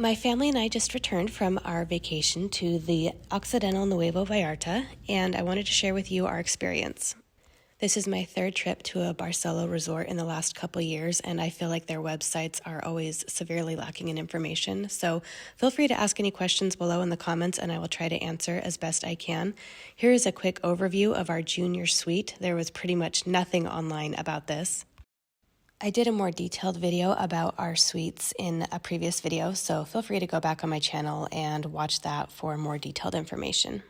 My family and I just returned from our vacation to the Occidental Nuevo Vallarta, and I wanted to share with you our experience. This is my third trip to a Barcelo resort in the last couple years, and I feel like their websites are always severely lacking in information. So feel free to ask any questions below in the comments, and I will try to answer as best I can. Here is a quick overview of our junior suite. There was pretty much nothing online about this. I did a more detailed video about our suites in a previous video, so feel free to go back on my channel and watch that for more detailed information.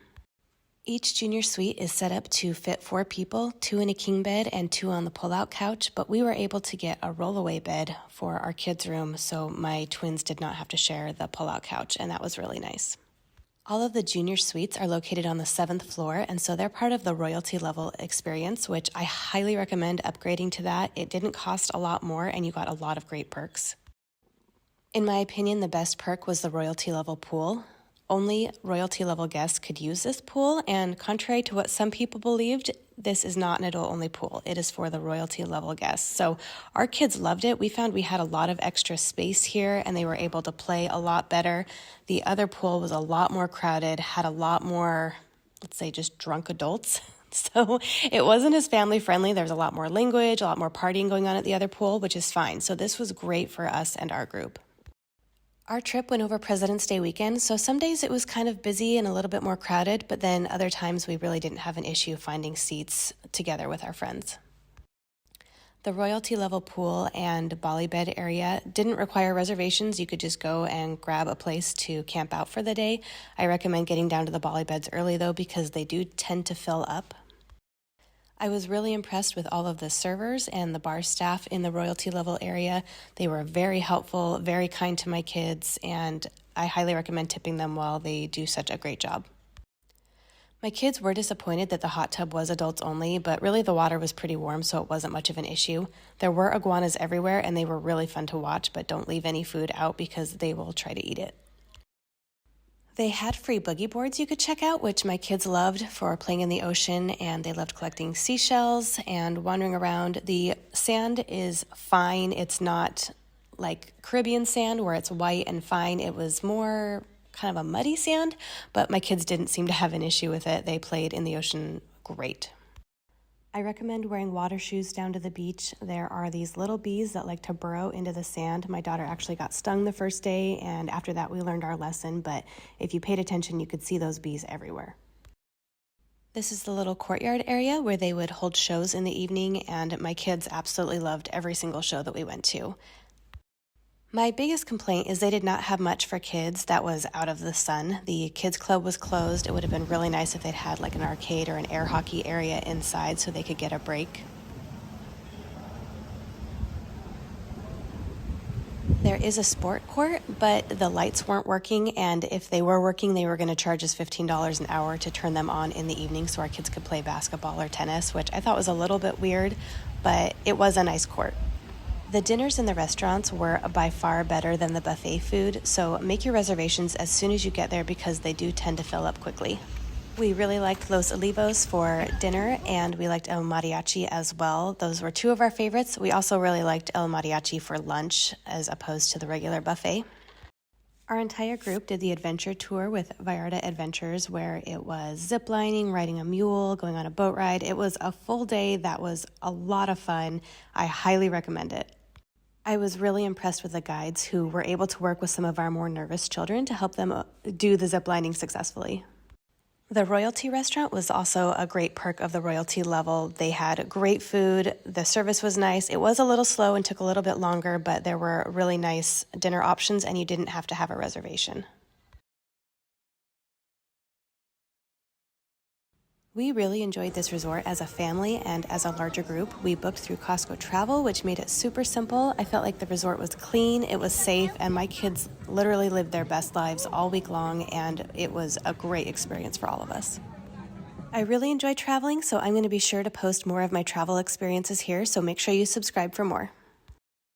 Each junior suite is set up to fit 4 people, 2 in a king bed and 2 on the pull-out couch, but we were able to get a roll-away bed for our kids' room, so my twins did not have to share the pull-out couch, and that was really nice. All of the junior suites are located on the 7th floor, and so they're part of the royalty level experience, which I highly recommend upgrading to that. It didn't cost a lot more, and you got a lot of great perks. In my opinion, the best perk was the royalty level pool. Only royalty level guests could use this pool, and contrary to what some people believed, this is not an adult-only pool. It is for the royalty level guests. So our kids loved it. We found we had a lot of extra space here, and they were able to play a lot better. The other pool was a lot more crowded, had a lot more, let's say, just drunk adults. So it wasn't as family-friendly. There was a lot more language, a lot more partying going on at the other pool, which is fine. So this was great for us and our group. Our trip went over President's Day weekend, so some days it was kind of busy and a little bit more crowded, but then other times we really didn't have an issue finding seats together with our friends. The royalty level pool and Bali bed area didn't require reservations. You could just go and grab a place to camp out for the day. I recommend getting down to the Bali beds early though, because they do tend to fill up. I was really impressed with all of the servers and the bar staff in the royalty level area. They were very helpful, very kind to my kids, and I highly recommend tipping them while they do such a great job. My kids were disappointed that the hot tub was adults only, but really the water was pretty warm, so it wasn't much of an issue. There were iguanas everywhere, and they were really fun to watch, but don't leave any food out because they will try to eat it. They had free boogie boards you could check out, which my kids loved for playing in the ocean, and they loved collecting seashells and wandering around. The sand is fine. It's not like Caribbean sand where it's white and fine. It was more kind of a muddy sand, but my kids didn't seem to have an issue with it. They played in the ocean great. I recommend wearing water shoes down to the beach. There are these little bees that like to burrow into the sand. My daughter actually got stung the first day, and after that we learned our lesson, but if you paid attention, you could see those bees everywhere. This is the little courtyard area where they would hold shows in the evening, and my kids absolutely loved every single show that we went to. My biggest complaint is they did not have much for kids that was out of the sun. The kids club was closed. It would have been really nice if they'd had like an arcade or an air hockey area inside so they could get a break. There is a sport court, but the lights weren't working, and if they were working, they were going to charge us $15 an hour to turn them on in the evening so our kids could play basketball or tennis, which I thought was a little bit weird, but it was a nice court. The dinners in the restaurants were by far better than the buffet food, so make your reservations as soon as you get there because they do tend to fill up quickly. We really liked Los Olivos for dinner, and we liked El Mariachi as well. Those were 2 of our favorites. We also really liked El Mariachi for lunch as opposed to the regular buffet. Our entire group did the adventure tour with Vallarta Adventures, where it was ziplining, riding a mule, going on a boat ride. It was a full day that was a lot of fun. I highly recommend it. I was really impressed with the guides who were able to work with some of our more nervous children to help them do the ziplining successfully. The royalty restaurant was also a great perk of the royalty level. They had great food. The service was nice. It was a little slow and took a little bit longer, but there were really nice dinner options and you didn't have to have a reservation. We really enjoyed this resort as a family and as a larger group. We booked through Costco Travel, which made it super simple. I felt like the resort was clean, it was safe, and my kids literally lived their best lives all week long, and it was a great experience for all of us. I really enjoy traveling, so I'm going to be sure to post more of my travel experiences here, so make sure you subscribe for more.